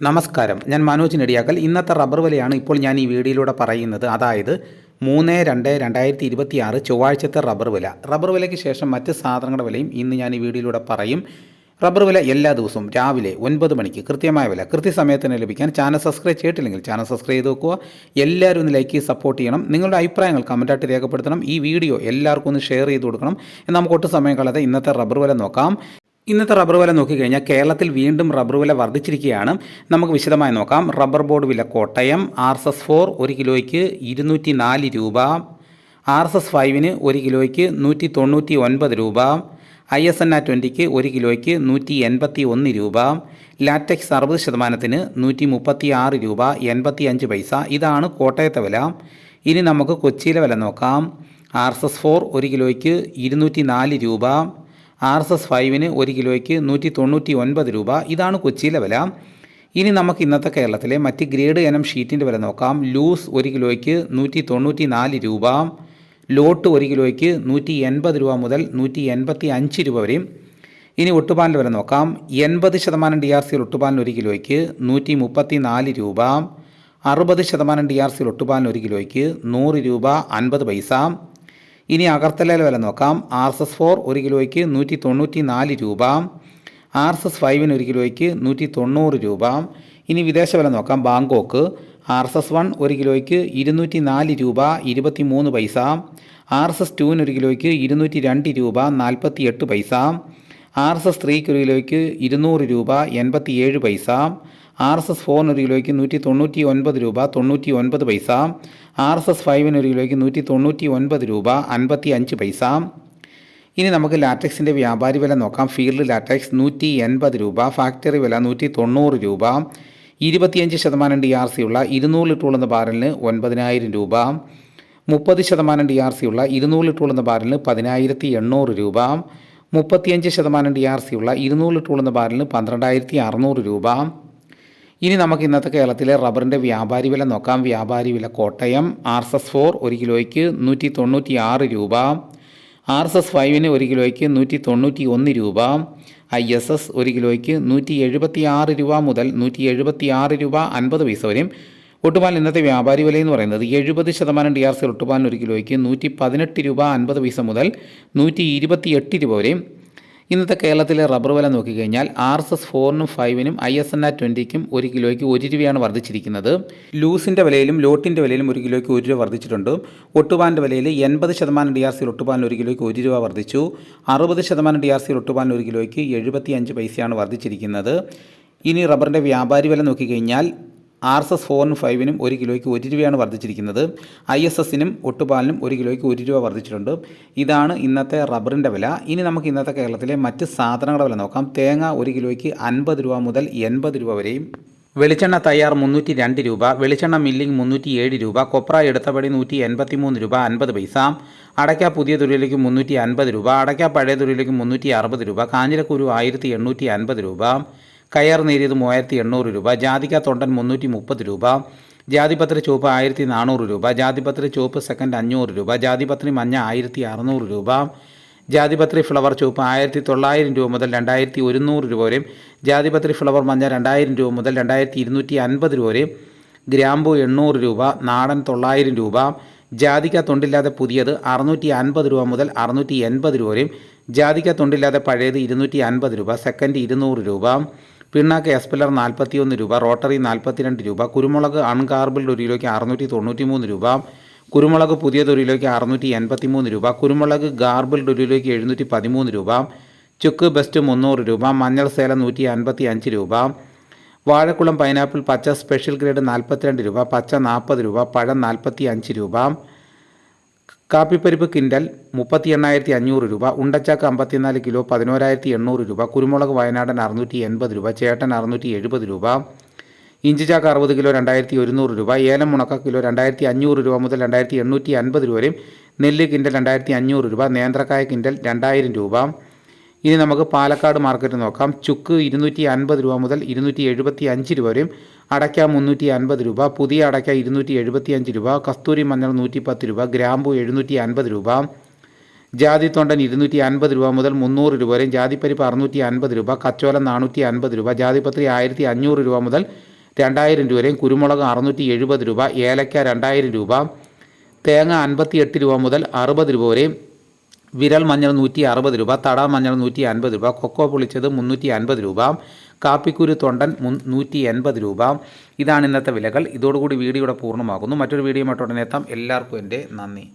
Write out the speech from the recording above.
നമസ്കാരം, ഞാൻ മനോജ് നെടിയാക്കൽ. ഇന്നത്തെ റബ്ബർ വിലയാണ് ഇപ്പോൾ ഞാൻ ഈ വീഡിയോയിലൂടെ പറയുന്നത്. അതായത് 3/2/2026 ചൊവ്വാഴ്ചത്തെ റബ്ബർ വില. റബ്ബർ വിലയ്ക്ക് ശേഷം മറ്റ് സാധനങ്ങളുടെ വിലയും ഇന്ന് ഞാൻ ഈ വീഡിയോയിലൂടെ പറയും. റബ്ബർ വില എല്ലാ ദിവസവും രാവിലെ 9 മണിക്ക് കൃത്യമായ വില കൃത്യസമയത്തിന് ലഭിക്കാൻ ചാനൽ സബ്സ്ക്രൈബ് ചെയ്തിട്ടില്ലെങ്കിൽ ചാനൽ സബ്സ്ക്രൈബ് ചെയ്ത് വെക്കുക. എല്ലാവരും ഒന്ന് ലൈക്ക് ചെയ്ത് സപ്പോർട്ട് ചെയ്യണം. നിങ്ങളുടെ അഭിപ്രായങ്ങൾ കമൻറ്റായിട്ട് രേഖപ്പെടുത്തണം. ഈ വീഡിയോ എല്ലാവർക്കും ഒന്ന് ഷെയർ ചെയ്ത് കൊടുക്കണം. നമുക്ക് ഒട്ടും സമയം കളയാതെ ഇന്നത്തെ റബ്ബർ വില നോക്കാം. ഇന്നത്തെ റബ്ബർ വില നോക്കിക്കഴിഞ്ഞാൽ കേരളത്തിൽ വീണ്ടും റബ്ബർ വില വർദ്ധിച്ചിരിക്കുകയാണ്. നമുക്ക് വിശദമായി നോക്കാം. റബ്ബർ ബോർഡ് വില കോട്ടയം RSS4 1 കിലോയ്ക്ക് 204 രൂപ, RSS5 1 കിലോയ്ക്ക് 199 രൂപ, ISNA 20 1 കിലോയ്ക്ക് 181 രൂപ, ലാറ്റക്സ് 60% 136 രൂപ 85 പൈസ. ഇതാണ് കോട്ടയത്തെ വില. ഇനി നമുക്ക് കൊച്ചിയിലെ വില നോക്കാം. RSS4 1 കിലോയ്ക്ക് 204 രൂപ, RSS5 1 കിലോയ്ക്ക് 199 രൂപ. ഇതാണ് കൊച്ചിയിലെ വില. ഇനി നമുക്ക് ഇന്നത്തെ കേരളത്തിലെ മറ്റ് ഗ്രേഡ് ഇനം ഷീറ്റിൻ്റെ വില നോക്കാം. ലൂസ് 1 കിലോയ്ക്ക് 194 രൂപ, ലോട്ട് 1 കിലോയ്ക്ക് 180 രൂപ മുതൽ 185 രൂപ വരെയും. ഇനി ഒട്ടുപാലിൻ്റെ വില നോക്കാം. 80% DRC ഒട്ടുപാലിന് 1 കിലോയ്ക്ക് 134 രൂപ, 60% DRC ഒട്ടുപാലിന് 1 കിലോയ്ക്ക് 100 രൂപ 50 പൈസ. ഇനി അഗർത്തലയിലെ വില നോക്കാം. RSS4 1 കിലോയ്ക്ക് 194 രൂപ, RSS5 1 കിലോയ്ക്ക് 190 രൂപ. ഇനി വിദേശ വില നോക്കാം. ബാങ്കോക്ക് RSS1 1 കിലോയ്ക്ക് 204 രൂപ 23 പൈസ, RSS2 1 കിലോയ്ക്ക് 202 രൂപ 48 പൈസ, RSS3 1 കിലോയ്ക്ക് 200 രൂപ 87 പൈസ, RSS4 1 കിലോയ്ക്ക് 199 രൂപ 99 പൈസ, RSS5 1 കിലോയ്ക്ക് 199 രൂപ 55 പൈസ. ഇനി നമുക്ക് ലാറ്റക്സിൻ്റെ വ്യാപാരി വില നോക്കാം. ഫീൽഡ് ലാറ്റക്സ് 180 രൂപ, ഫാക്ടറി വില 190 രൂപ, 25% DRC ഉള്ള 200 ലിറ്റർ ഉള്ള ബാരലിന് 9000 രൂപ, 30% DRC ഉള്ള 200 ലിറ്റർ ഉള്ള ബാരലിന് 10800 രൂപ, 35% DRC ഉള്ള 200 ലിറ്റർ ഉള്ള ബാരലിന് 12600 രൂപ. ഇനി നമുക്ക് ഇന്നത്തെ കേരളത്തിലെ റബ്ബറിൻ്റെ വ്യാപാരി വില നോക്കാം. വ്യാപാരി വില കോട്ടയം RSS4 1 കിലോയ്ക്ക് 196 രൂപ, RSS5 1 കിലോയ്ക്ക് 191 രൂപ, ISS 1 കിലോയ്ക്ക് 176 രൂപ മുതൽ 176 രൂപ 50 പൈസ വരെയും. ഒട്ടുപാൽ ഇന്നത്തെ വ്യാപാരി വില എന്ന് പറയുന്നത് 70% DRC ഒട്ടുപാലിന് 1 കിലോയ്ക്ക് 118 രൂപ 50 പൈസ മുതൽ 128 രൂപ വരെയും. ഇന്നത്തെ കേരളത്തിലെ റബ്ബർ വില നോക്കിക്കഴിഞ്ഞാൽ RSS4 5 ISNA 20 1 കിലോയ്ക്ക് 1 രൂപയാണ് വർദ്ധിച്ചിരിക്കുന്നത്. ലൂസിൻ്റെ വിലയിലും ലോട്ടിൻ്റെ വിലയിലും 1 കിലോയ്ക്ക് 1 രൂപ വർദ്ധിച്ചിട്ടുണ്ട്. ഒട്ടുപാലിൻ്റെ വിലയിൽ 80% DRC ഒട്ടുപാലിന് 1 കിലോയ്ക്ക് 1 രൂപ വർദ്ധിച്ചു. 60% DRC ഒട്ടുപാലിന് 1 കിലോയ്ക്ക് 75 പൈസയാണ് വർദ്ധിച്ചിരിക്കുന്നത്. ഇനി റബ്ബറിൻ്റെ വ്യാപാരി വില നോക്കിക്കഴിഞ്ഞാൽ RSS4 5 1 കിലോയ്ക്ക് 1 രൂപയാണ് വർദ്ധിച്ചിരിക്കുന്നത്. ISSനും ഒട്ടുപാലിനും 1 കിലോയ്ക്ക് 1 രൂപ വർദ്ധിച്ചിട്ടുണ്ട്. ഇതാണ് ഇന്നത്തെ റബ്ബറിൻ്റെ വില. ഇനി നമുക്ക് ഇന്നത്തെ കേരളത്തിലെ മറ്റ് സാധനങ്ങളുടെ വില നോക്കാം. തേങ്ങ 1 കിലോയ്ക്ക് 50 രൂപ മുതൽ 80 രൂപ വരെയും. വെളിച്ചെണ്ണ തയ്യാർ 302 രൂപ, വെളിച്ചെണ്ണ മില്ലിംഗ് 307 രൂപ, കൊപ്ര എടുത്തപടി 183 രൂപ 50 പൈസ, അടയ്ക്ക പുതിയ തുരിയിലേക്ക് 350 രൂപ, അടയ്ക്ക പഴയ തുരിയിലേക്ക് 360 രൂപ, കാഞ്ഞിരക്കുരു 1850 രൂപ, കയർ നേരിയത് 3800 രൂപ, ജാതിക്ക തൊണ്ടൻ 330 രൂപ, ജാതിപത്രി ചുവപ്പ് 1400 രൂപ, ജാതിപത്രി ചുവപ്പ് സെക്കൻഡ് 500 രൂപ, ജാതിപത്രി മഞ്ഞ 1600 രൂപ, ജാതിപത്രി ഫ്ലവർ ചുവപ്പ് 1900 രൂപ മുതൽ 2100 രൂപ വരെയും, ജാതിപത്രി ഫ്ലവർ മഞ്ഞ 2000 രൂപ മുതൽ 2250 രൂപ വരെയും, ഗ്രാമ്പു 800 രൂപ, നാടൻ 900 രൂപ, ജാതിക്ക തൊണ്ടില്ലാതെ പുതിയത് 650 രൂപ മുതൽ 680 രൂപ വരെയും, ജാതിക്ക തൊണ്ടില്ലാതെ പഴയത് 250 രൂപ, സെക്കൻഡ് 200 രൂപ, പിണ്ണാക്ക് എസ്പെല്ലർ 41 രൂപ, റോട്ടറി 42 രൂപ, കുരുമുളക് അൺകാർബിൾഡ് 1 കിലോയ്ക്ക് 693 രൂപ, കുരുമുളക് പുതിയത് 1 കിലോയ്ക്ക് 683 രൂപ, കുരുമുളക് ഗാർബിൾഡ് 1 കിലോയ്ക്ക് 713 രൂപ, ചുക്ക് ബെസ്റ്റ് 300 രൂപ, മഞ്ഞൾ സേല 155 രൂപ, വാഴക്കുളം പൈനാപ്പിൾ പച്ച സ്പെഷ്യൽ ഗ്രേഡ് 42 രൂപ, പച്ച 40 രൂപ, പഴം 45 രൂപ, കാപ്പിപ്പരിപ്പ് കിൻഡൽ 38,500 രൂപ, ഉണ്ടച്ചാക്ക് 54 കിലോ 11,800 രൂപ, കുരുമുളക് വയനാടൻ 680 രൂപ, ചേട്ടൻ 670 രൂപ, ഇഞ്ചിച്ചാക്ക് 60 കിലോ 2100 രൂപ, ഏലം മുണക്ക കിലോ 2500 രൂപ മുതൽ 2850 രൂപ വരെയും, നെല്ല് കിൻഡൽ 2500 രൂപ, നേന്ത്രക്കായ കിൻഡൽ 2000 രൂപ. ഇനി നമുക്ക് പാലക്കാട് മാർക്കറ്റ് നോക്കാം. ചുക്ക് 250 രൂപ മുതൽ 275 രൂപ വരെയും, അടയ്ക്ക 350 രൂപ, പുതിയ അടയ്ക്ക 275 രൂപ, കസ്തൂരി മഞ്ഞൾ 110 രൂപ, ഗ്രാമ്പു 750 രൂപ, ജാതിത്തൊണ്ടൻ 250 രൂപ മുതൽ 300 രൂപ വരെയും, ജാതിപ്പരിപ്പ് 650 രൂപ, കച്ചോലം 450 രൂപ, ജാതിപത്രി 1500 രൂപ മുതൽ 2000 രൂപ വരെയും കുരുമുളക് 670 രൂപ, ഏലക്ക 2000 രൂപ, തേങ്ങ 58 രൂപ മുതൽ 60 രൂപ വരെയും, വിരൽ മഞ്ഞൾ 160 രൂപ, തട മഞ്ഞൾ 150 രൂപ, കൊക്കോ പൊളിച്ചത് 350 രൂപ, കാപ്പിക്കുരു തൊണ്ടൻ 180 രൂപ. ഇതാണ് ഇന്നത്തെ വിലകൾ. ഇതോടുകൂടി വീഡിയോയുടെ പൂർണ്ണമാകുന്നു. മറ്റൊരു വീഡിയോയുമായിട്ട് ഉടനെ എത്താം. എല്ലാവർക്കും എൻ്റെ നന്ദി.